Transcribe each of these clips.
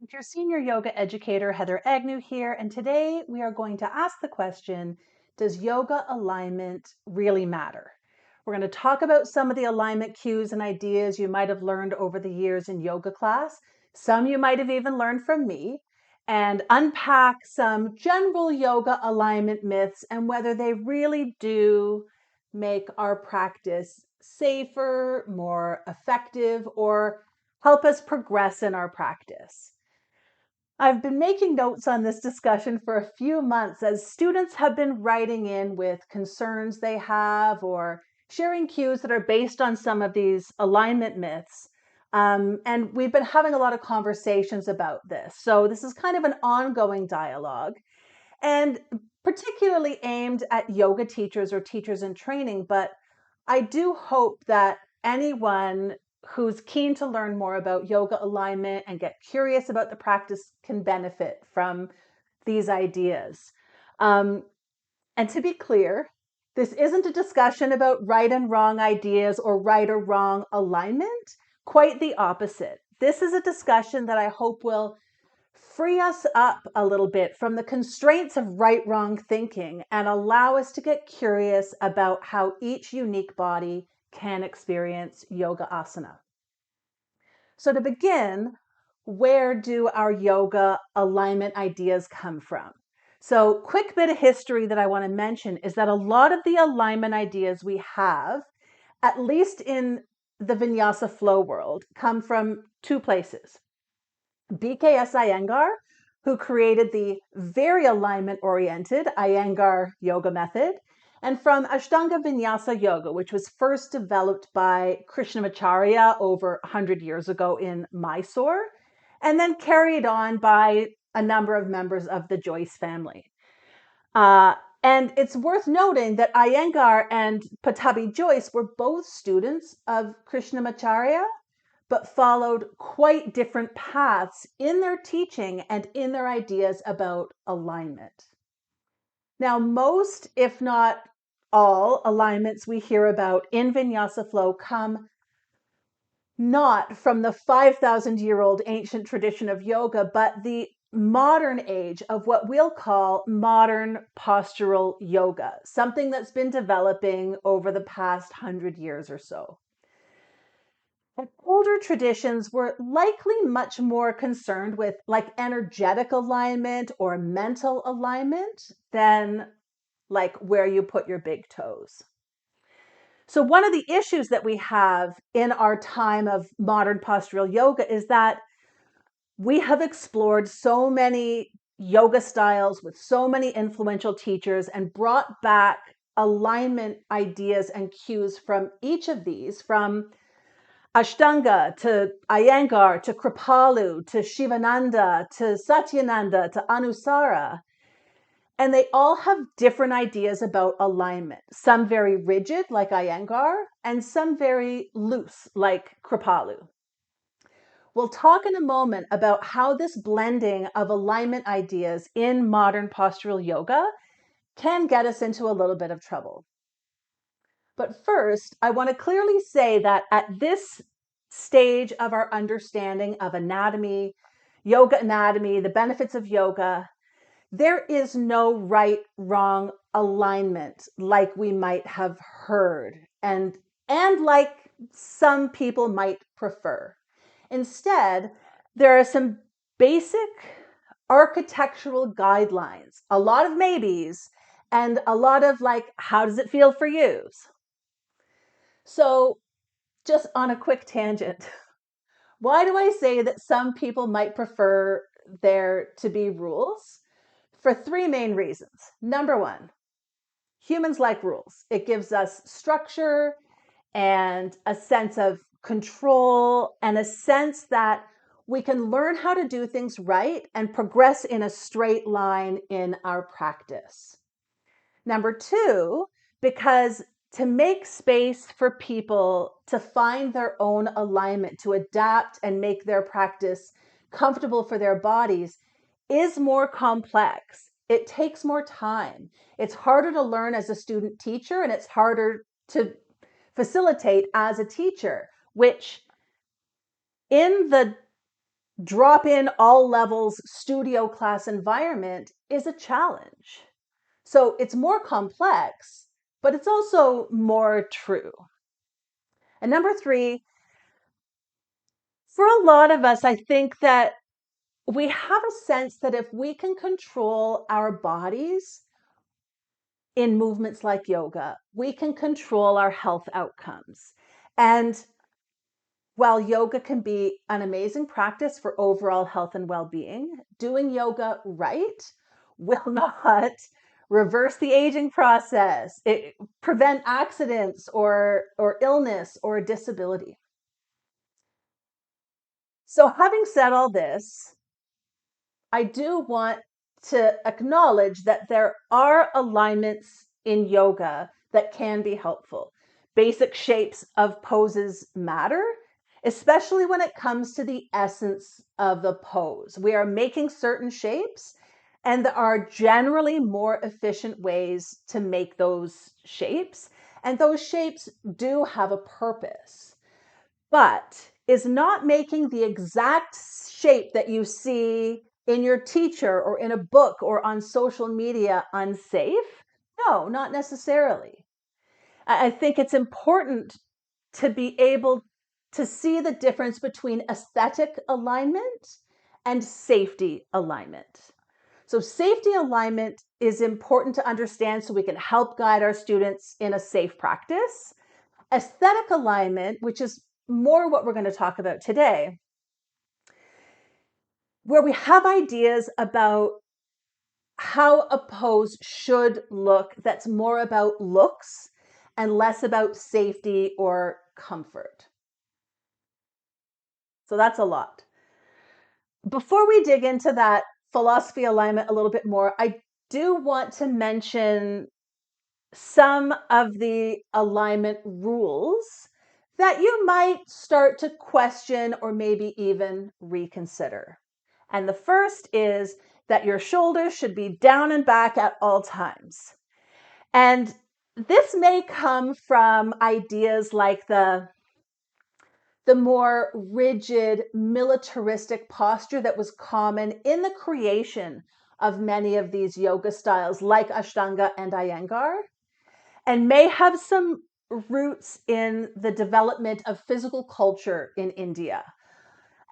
Your senior yoga educator, Heather Agnew here, and today we are going to ask the question, does yoga alignment really matter? We're going to talk about some of the alignment cues and ideas you might have learned over the years in yoga class. Some you might have even learned from me, and unpack some general yoga alignment myths and whether they really do make our practice safer, more effective, or help us progress in our practice. I've been making notes on this discussion for a few months as students have been writing in with concerns they have or sharing cues that are based on some of these alignment myths. And we've been having a lot of conversations about this. So this is kind of an ongoing dialogue and particularly aimed at yoga teachers or teachers in training. But I do hope that anyone who's keen to learn more about yoga alignment and get curious about the practice can benefit from these ideas. Um, and to be clear, this isn't a discussion about right and wrong ideas or right or wrong alignment. Quite the opposite. This is a discussion that I hope will free us up a little bit from the constraints of right wrong thinking and allow us to get curious about how each unique body can experience yoga asana. So, to begin, where do our yoga alignment ideas come from? So, quick bit of history that I want to mention is that a lot of the alignment ideas we have, at least in the vinyasa flow world, come from two places. BKS Iyengar, who created the very alignment oriented Iyengar yoga method, and from Ashtanga Vinyasa Yoga, which was first developed by Krishnamacharya over 100 years ago in Mysore, and then carried on by a number of members of the Joyce family. And it's worth noting that Iyengar and Patabi Joyce were both students of Krishnamacharya, but followed quite different paths in their teaching and in their ideas about alignment. Now, most, if not all, alignments we hear about in Vinyasa flow come not from the 5,000-year-old ancient tradition of yoga, but the modern age of what we'll call modern postural yoga, something that's been developing over the past 100 years or so. And older traditions were likely much more concerned with like energetic alignment or mental alignment than like where you put your big toes. So, one of the issues that we have in our time of modern postural yoga is that we have explored so many yoga styles with so many influential teachers and brought back alignment ideas and cues from each of these, from Ashtanga to Iyengar to Kripalu to Shivananda to Satyananda to Anusara. And they all have different ideas about alignment. Some very rigid, like Iyengar, and some very loose, like Kripalu. We'll talk in a moment about how this blending of alignment ideas in modern postural yoga can get us into a little bit of trouble. But first, I want to clearly say that at this stage of our understanding of anatomy, yoga anatomy, the benefits of yoga, there is no right wrong alignment like we might have heard and like some people might prefer. Instead, there are some basic architectural guidelines, a lot of maybes, and a lot of like, how does it feel for you? So, just on a quick tangent, why do I say that some people might prefer there to be rules? For three main reasons. Number one, humans like rules. It gives us structure and a sense of control and a sense that we can learn how to do things right and progress in a straight line in our practice. Number two, because to make space for people to find their own alignment, to adapt and make their practice comfortable for their bodies is more complex. It takes more time. It's harder to learn as a student teacher, and it's harder to facilitate as a teacher, which in the drop in all levels studio class environment is a challenge. So it's more complex, but it's also more true. And number three, for a lot of us, I think that we have a sense that if we can control our bodies in movements like yoga, we can control our health outcomes. And while yoga can be an amazing practice for overall health and well-being, doing yoga right will not reverse the aging process, prevent accidents or illness or disability. So having said all this, I do want to acknowledge that there are alignments in yoga that can be helpful. Basic shapes of poses matter, especially when it comes to the essence of the pose. We are making certain shapes, and there are generally more efficient ways to make those shapes. And those shapes do have a purpose, but is not making the exact shape that you see in your teacher or in a book or on social media unsafe? No, not necessarily. I think it's important to be able to see the difference between aesthetic alignment and safety alignment. So safety alignment is important to understand so we can help guide our students in a safe practice. Aesthetic alignment, which is more what we're going to talk about today, where we have ideas about how a pose should look that's more about looks and less about safety or comfort. So that's a lot. Before we dig into that philosophy alignment a little bit more, I do want to mention some of the alignment rules that you might start to question or maybe even reconsider. And the first is that your shoulders should be down and back at all times. And this may come from ideas like the more rigid militaristic posture that was common in the creation of many of these yoga styles like Ashtanga and Iyengar, and may have some roots in the development of physical culture in India.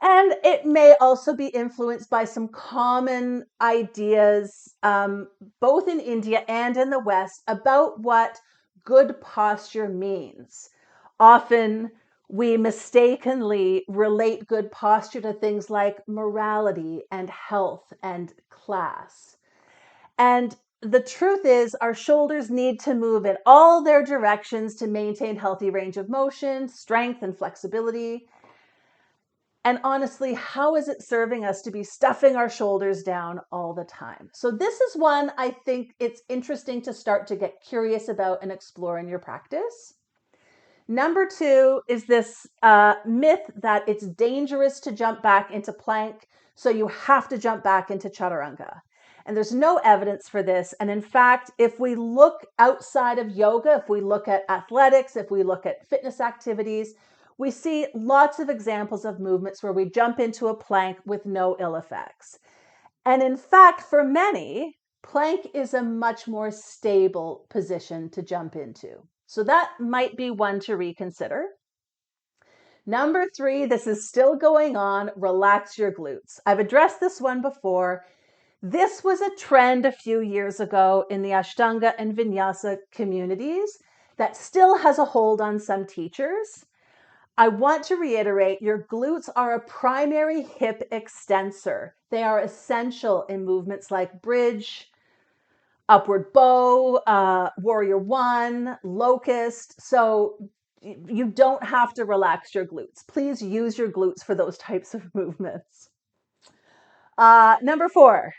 And it may also be influenced by some common ideas, both in India and in the West, about what good posture means. Often we mistakenly relate good posture to things like morality and health and class. And the truth is, our shoulders need to move in all their directions to maintain healthy range of motion, strength, and flexibility. And honestly, how is it serving us to be stuffing our shoulders down all the time? So this is one I think it's interesting to start to get curious about and explore in your practice. Number two is this myth that it's dangerous to jump back into plank, so you have to jump back into chaturanga. And there's no evidence for this. And in fact, if we look outside of yoga, if we look at athletics, if we look at fitness activities, we see lots of examples of movements where we jump into a plank with no ill effects. And in fact, for many, plank is a much more stable position to jump into. So that might be one to reconsider. Number three, this is still going on, relax your glutes. I've addressed this one before. This was a trend a few years ago in the Ashtanga and Vinyasa communities that still has a hold on some teachers. I want to reiterate, your glutes are a primary hip extensor. They are essential in movements like bridge, upward bow, warrior one, locust. So you don't have to relax your glutes. Please use your glutes for those types of movements. Number four,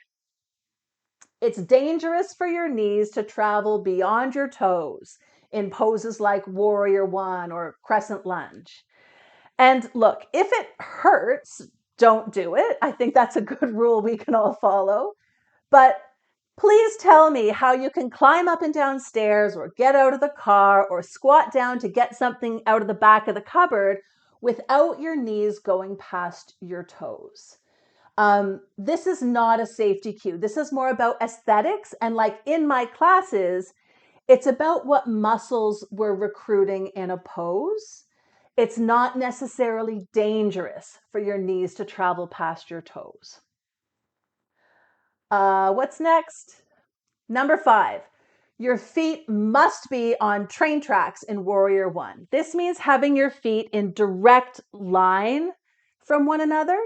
it's dangerous for your knees to travel beyond your toes in poses like warrior one or crescent lunge. And look, if it hurts, don't do it. I think that's a good rule we can all follow. But please tell me how you can climb up and down stairs or get out of the car or squat down to get something out of the back of the cupboard without your knees going past your toes. This is not a safety cue. This is more about aesthetics. And like in my classes, it's about what muscles we're recruiting in a pose. It's not necessarily dangerous for your knees to travel past your toes. What's next? Number 5, your feet must be on train tracks in Warrior One. This means having your feet in direct line from one another.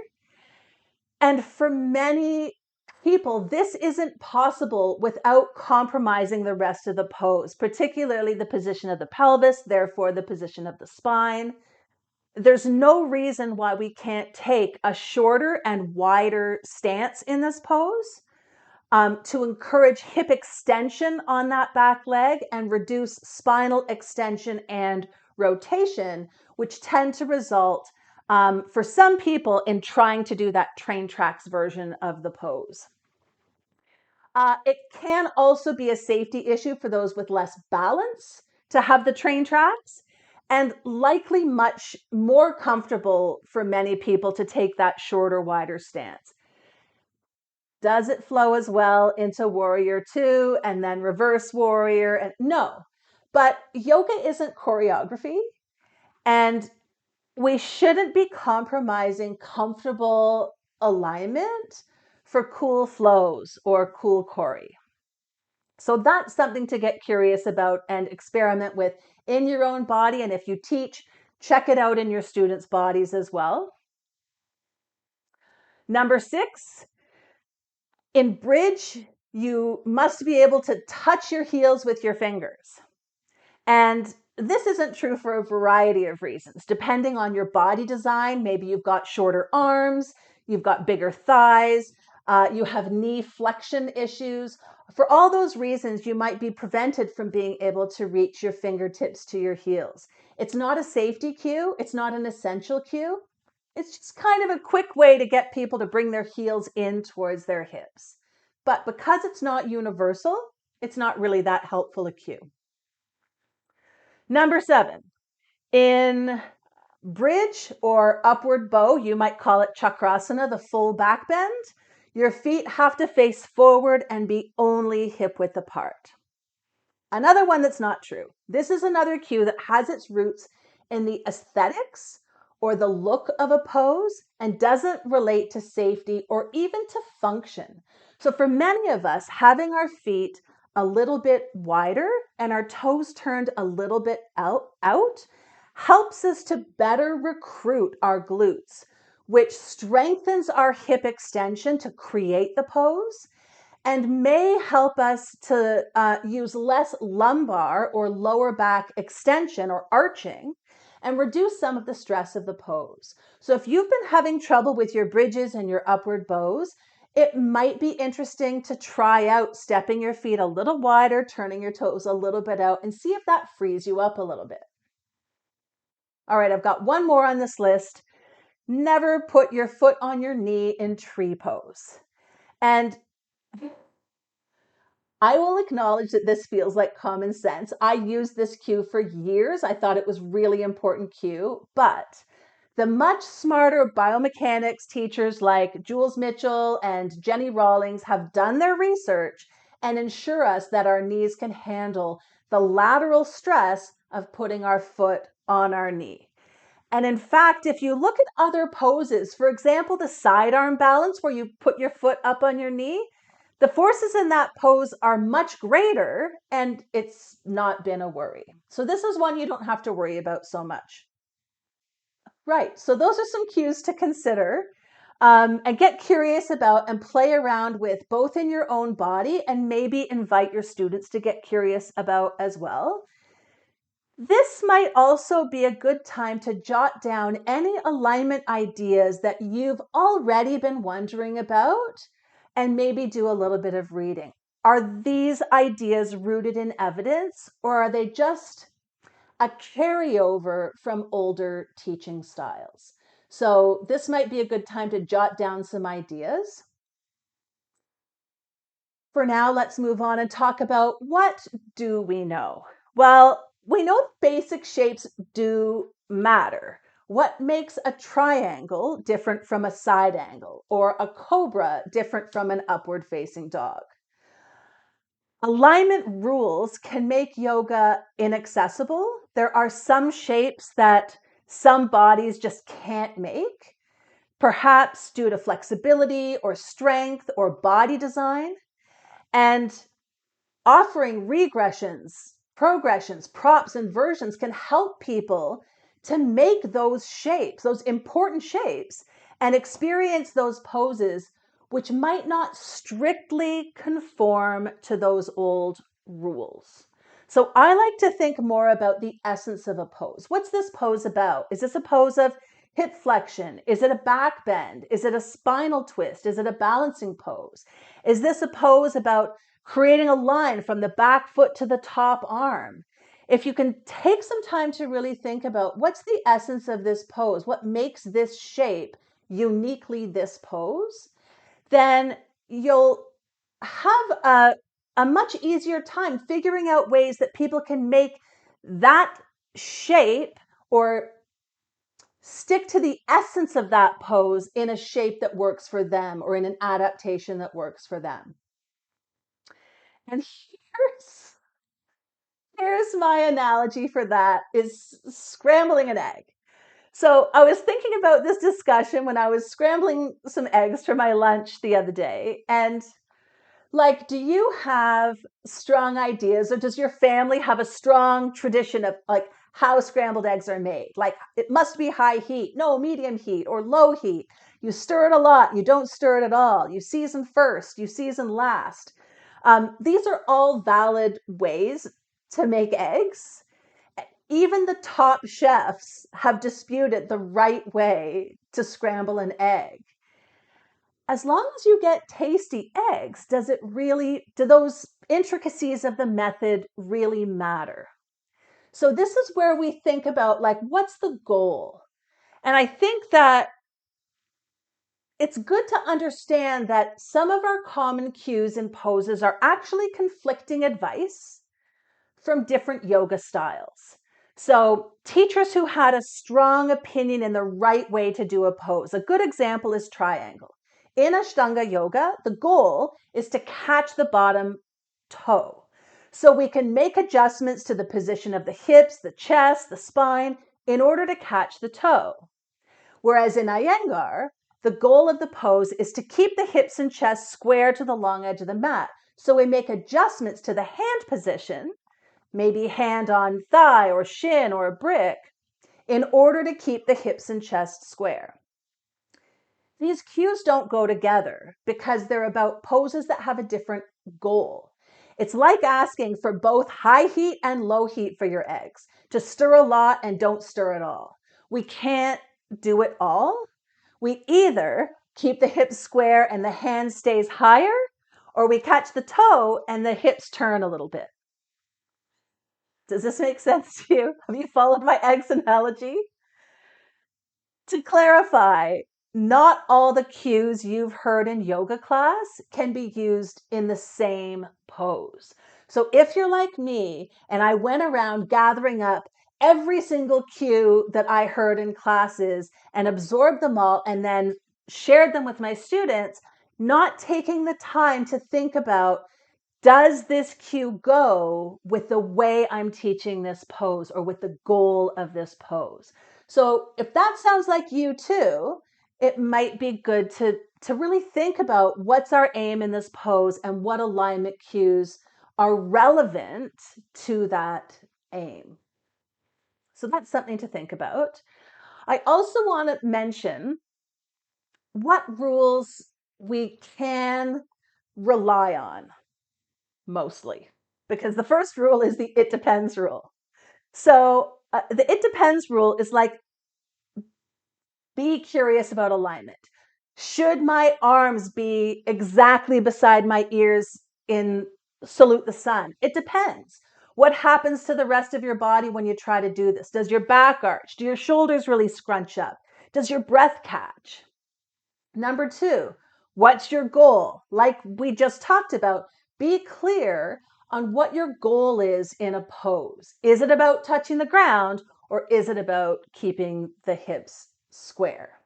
And for many people, this isn't possible without compromising the rest of the pose, particularly the position of the pelvis, therefore the position of the spine. There's no reason why we can't take a shorter and wider stance in this pose to encourage hip extension on that back leg and reduce spinal extension and rotation, which tend to result for some people in trying to do that train tracks version of the pose. It can also be a safety issue for those with less balance to have the train tracks, and likely much more comfortable for many people to take that shorter, wider stance. Does it flow as well into Warrior Two and then Reverse Warrior? And no, but yoga isn't choreography, and we shouldn't be compromising comfortable alignment for cool flows or cool chore. So that's something to get curious about and experiment with in your own body. And if you teach, check it out in your students' bodies as well. Number 6, in bridge, you must be able to touch your heels with your fingers. And this isn't true for a variety of reasons. Depending on your body design, maybe you've got shorter arms, you've got bigger thighs, you have knee flexion issues. For all those reasons, you might be prevented from being able to reach your fingertips to your heels. It's not a safety cue. It's not an essential cue. It's just kind of a quick way to get people to bring their heels in towards their hips. But because it's not universal, it's not really that helpful a cue. Number 7, in bridge or upward bow, you might call it chakrasana, the full back bend, your feet have to face forward and be only hip width apart. Another one that's not true. This is another cue that has its roots in the aesthetics or the look of a pose and doesn't relate to safety or even to function. So for many of us, having our feet a little bit wider and our toes turned a little bit out helps us to better recruit our glutes, which strengthens our hip extension to create the pose and may help us to use less lumbar or lower back extension or arching and reduce some of the stress of the pose. So if you've been having trouble with your bridges and your upward bows, it might be interesting to try out stepping your feet a little wider, turning your toes a little bit out, and see if that frees you up a little bit. All right, I've got one more on this list. Never put your foot on your knee in tree pose. And I will acknowledge that this feels like common sense. I used this cue for years. I thought it was really important cue, but the much smarter biomechanics teachers like Jules Mitchell and Jenny Rawlings have done their research and ensure us that our knees can handle the lateral stress of putting our foot on our knee. And in fact, if you look at other poses, for example, the sidearm balance where you put your foot up on your knee, the forces in that pose are much greater and it's not been a worry. So this is one you don't have to worry about so much. Right, so those are some cues to consider and get curious about and play around with both in your own body and maybe invite your students to get curious about as well. This might also be a good time to jot down any alignment ideas that you've already been wondering about and maybe do a little bit of reading. Are these ideas rooted in evidence or are they just a carryover from older teaching styles? So this might be a good time to jot down some ideas. For now, let's move on and talk about what do we know? Well, we know basic shapes do matter. What makes a triangle different from a side angle, or a cobra different from an upward facing dog? Alignment rules can make yoga inaccessible. There are some shapes that some bodies just can't make, perhaps due to flexibility or strength or body design. And offering regressions, progressions, props, and versions can help people to make those shapes, those important shapes, and experience those poses which might not strictly conform to those old rules. So I like to think more about the essence of a pose. What's this pose about? Is this a pose of hip flexion? Is it a back bend? Is it a spinal twist? Is it a balancing pose? Is this a pose about creating a line from the back foot to the top arm? If you can take some time to really think about what's the essence of this pose, what makes this shape uniquely this pose, then you'll have a much easier time figuring out ways that people can make that shape or stick to the essence of that pose in a shape that works for them or in an adaptation that works for them. And here's my analogy for that is scrambling an egg. So I was thinking about this discussion when I was scrambling some eggs for my lunch the other day. And like, do you have strong ideas, or does your family have a strong tradition of like how scrambled eggs are made? Like, it must be high heat, no, medium heat, or low heat. You stir it a lot, you don't stir it at all. You season first, you season last. These are all valid ways to make eggs. Even the top chefs have disputed the right way to scramble an egg. As long as you get tasty eggs, do those intricacies of the method really matter? So this is where we think about like, what's the goal? And I think that it's good to understand that some of our common cues and poses are actually conflicting advice from different yoga styles. So teachers who had a strong opinion in the right way to do a pose. A good example is triangle. In Ashtanga yoga, the goal is to catch the bottom toe. So we can make adjustments to the position of the hips, the chest, the spine in order to catch the toe. Whereas in Iyengar, the goal of the pose is to keep the hips and chest square to the long edge of the mat. So we make adjustments to the hand position, maybe hand on thigh or shin or a brick, in order to keep the hips and chest square. These cues don't go together because they're about poses that have a different goal. It's like asking for both high heat and low heat for your eggs, to stir a lot and don't stir at all. We can't do it all. We either keep the hips square and the hand stays higher, or we catch the toe and the hips turn a little bit. Does this make sense to you? Have you followed my eggs analogy? To clarify, not all the cues you've heard in yoga class can be used in the same pose. So if you're like me and I went around gathering up every single cue that I heard in classes and absorbed them all and then shared them with my students, not taking the time to think about, does this cue go with the way I'm teaching this pose or with the goal of this pose? So if that sounds like you too, it might be good to really think about what's our aim in this pose and what alignment cues are relevant to that aim. So that's something to think about. I also want to mention what rules we can rely on mostly, because the first rule is the it depends rule. So the it depends rule is like, be curious about alignment. Should my arms be exactly beside my ears in salute the sun? It depends. What happens to the rest of your body when you try to do this? Does your back arch? Do your shoulders really scrunch up? Does your breath catch? Number two, what's your goal? Like we just talked about, be clear on what your goal is in a pose. Is it about touching the ground, or is it about keeping the hips square?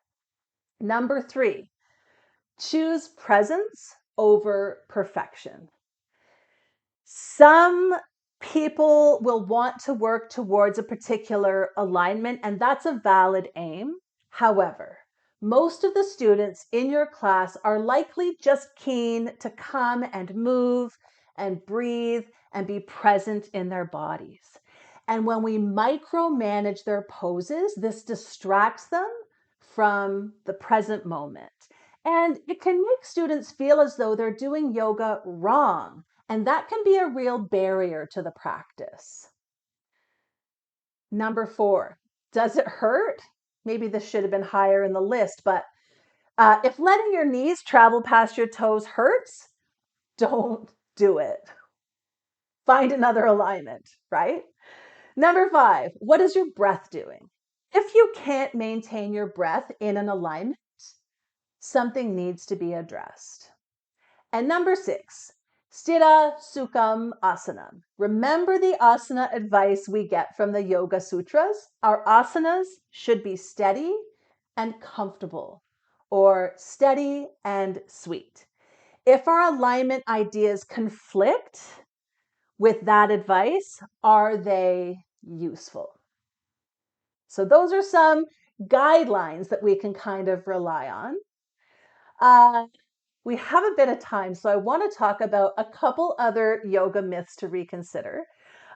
Number 3, choose presence over perfection. Some people will want to work towards a particular alignment, and that's a valid aim. However, most of the students in your class are likely just keen to come and move and breathe and be present in their bodies. And when we micromanage their poses, this distracts them from the present moment. And it can make students feel as though they're doing yoga wrong. And that can be a real barrier to the practice. Number 4, does it hurt? Maybe this should have been higher in the list, but if letting your knees travel past your toes hurts, don't do it. Find another alignment, right? Number 5, what is your breath doing? If you can't maintain your breath in an alignment, something needs to be addressed. And number 6, Sthira Sukham Asana. Remember the asana advice we get from the Yoga Sutras? Our asanas should be steady and comfortable, or steady and sweet. If our alignment ideas conflict with that advice, are they useful? So those are some guidelines that we can kind of rely on. We have a bit of time, so I want to talk about a couple other yoga myths to reconsider.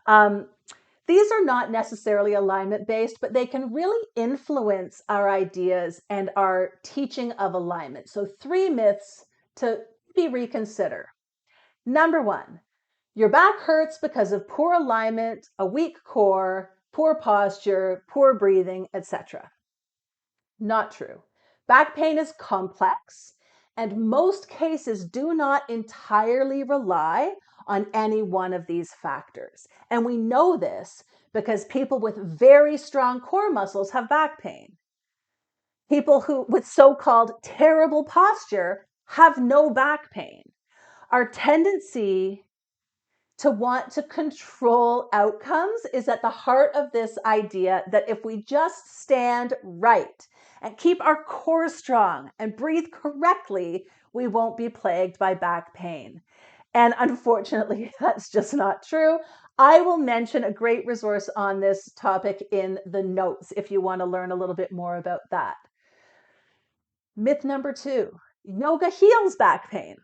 These are not necessarily alignment based, but they can really influence our ideas and our teaching of alignment. So 3 myths to be reconsider. Number 1, your back hurts because of poor alignment, a weak core, poor posture, poor breathing, etc. Not true. Back pain is complex, and most cases do not entirely rely on any one of these factors. And we know this because people with very strong core muscles have back pain. People who with so-called terrible posture have no back pain. Our tendency to want to control outcomes is at the heart of this idea that if we just stand right and keep our core strong and breathe correctly, we won't be plagued by back pain. And unfortunately, that's just not true. I will mention a great resource on this topic in the notes if you want to learn a little bit more about that. Myth number 2, yoga heals back pain.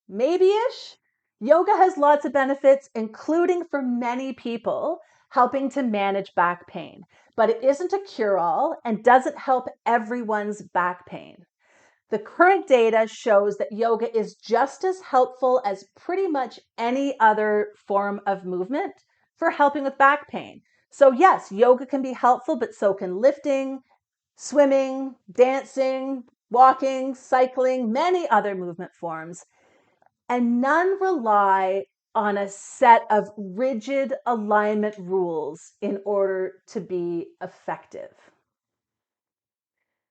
Maybe-ish. Yoga has lots of benefits, including for many people, helping to manage back pain. But it isn't a cure-all and doesn't help everyone's back pain. The current data shows that yoga is just as helpful as pretty much any other form of movement for helping with back pain. So yes, yoga can be helpful, but so can lifting, swimming, dancing, walking, cycling, many other movement forms. And none rely on a set of rigid alignment rules in order to be effective.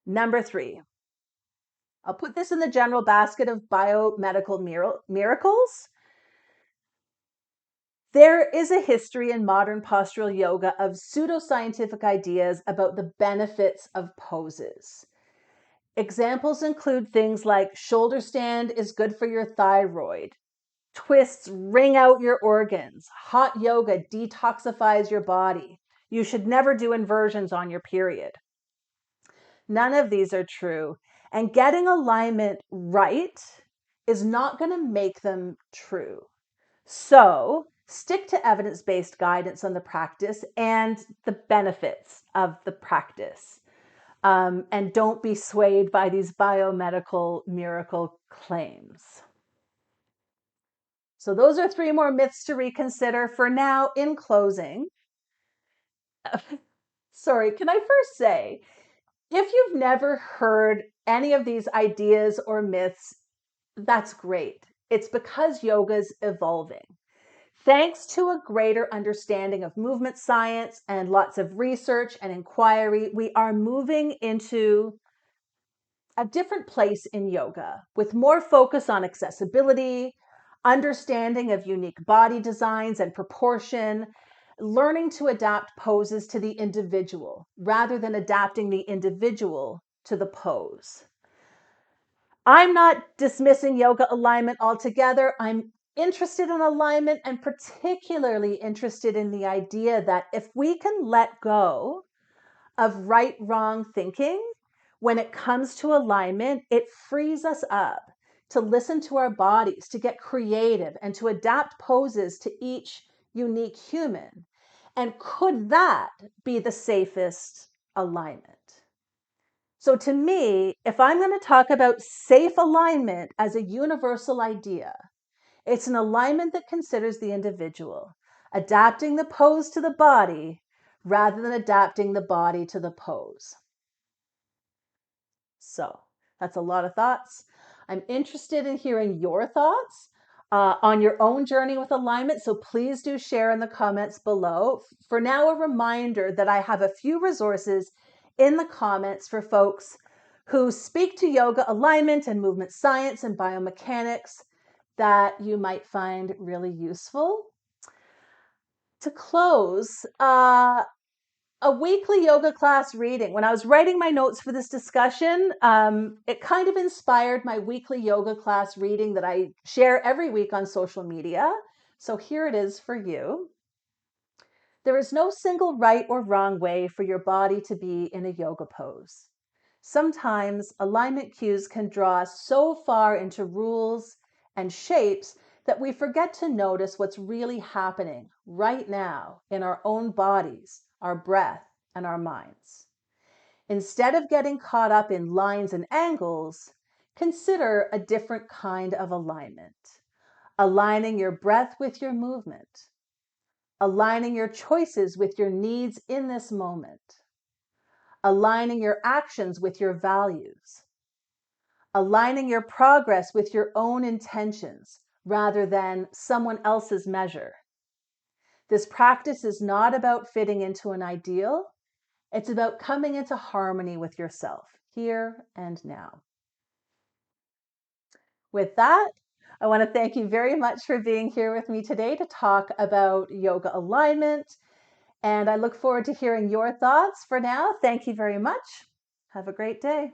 Number 3, I'll put this in the general basket of biomedical miracles. There is a history in modern postural yoga of pseudoscientific ideas about the benefits of poses. Examples include things like shoulder stand is good for your thyroid, twists wring out your organs, hot yoga detoxifies your body, you should never do inversions on your period. None of these are true, and getting alignment right is not going to make them true. So stick to evidence-based guidance on the practice and the benefits of the practice. And don't be swayed by these biomedical miracle claims. So those are 3 more myths to reconsider. For now, in closing, sorry, can I first say, if you've never heard any of these ideas or myths, that's great. It's because yoga's evolving. Thanks to a greater understanding of movement science and lots of research and inquiry, we are moving into a different place in yoga with more focus on accessibility, understanding of unique body designs and proportion, learning to adapt poses to the individual rather than adapting the individual to the pose. I'm not dismissing yoga alignment altogether. I'm interested in alignment and particularly interested in the idea that if we can let go of right, wrong thinking when it comes to alignment, it frees us up to listen to our bodies, to get creative, and to adapt poses to each unique human. And could that be the safest alignment? So, to me, if I'm going to talk about safe alignment as a universal idea, it's an alignment that considers the individual, adapting the pose to the body rather than adapting the body to the pose. So that's a lot of thoughts. I'm interested in hearing your thoughts on your own journey with alignment. So please do share in the comments below. For now, a reminder that I have a few resources in the comments for folks who speak to yoga alignment and movement science and biomechanics that you might find really useful. To close, a weekly yoga class reading. When I was writing my notes for this discussion, it kind of inspired my weekly yoga class reading that I share every week on social media. So here it is for you. There is no single right or wrong way for your body to be in a yoga pose. Sometimes alignment cues can draw us so far into rules and shapes that we forget to notice what's really happening right now in our own bodies, our breath, and our minds. Instead of getting caught up in lines and angles, consider a different kind of alignment. Aligning your breath with your movement. Aligning your choices with your needs in this moment. Aligning your actions with your values. Aligning your progress with your own intentions rather than someone else's measure. This practice is not about fitting into an ideal. It's about coming into harmony with yourself here and now. With that, I want to thank you very much for being here with me today to talk about yoga alignment. And I look forward to hearing your thoughts. For now, thank you very much. Have a great day.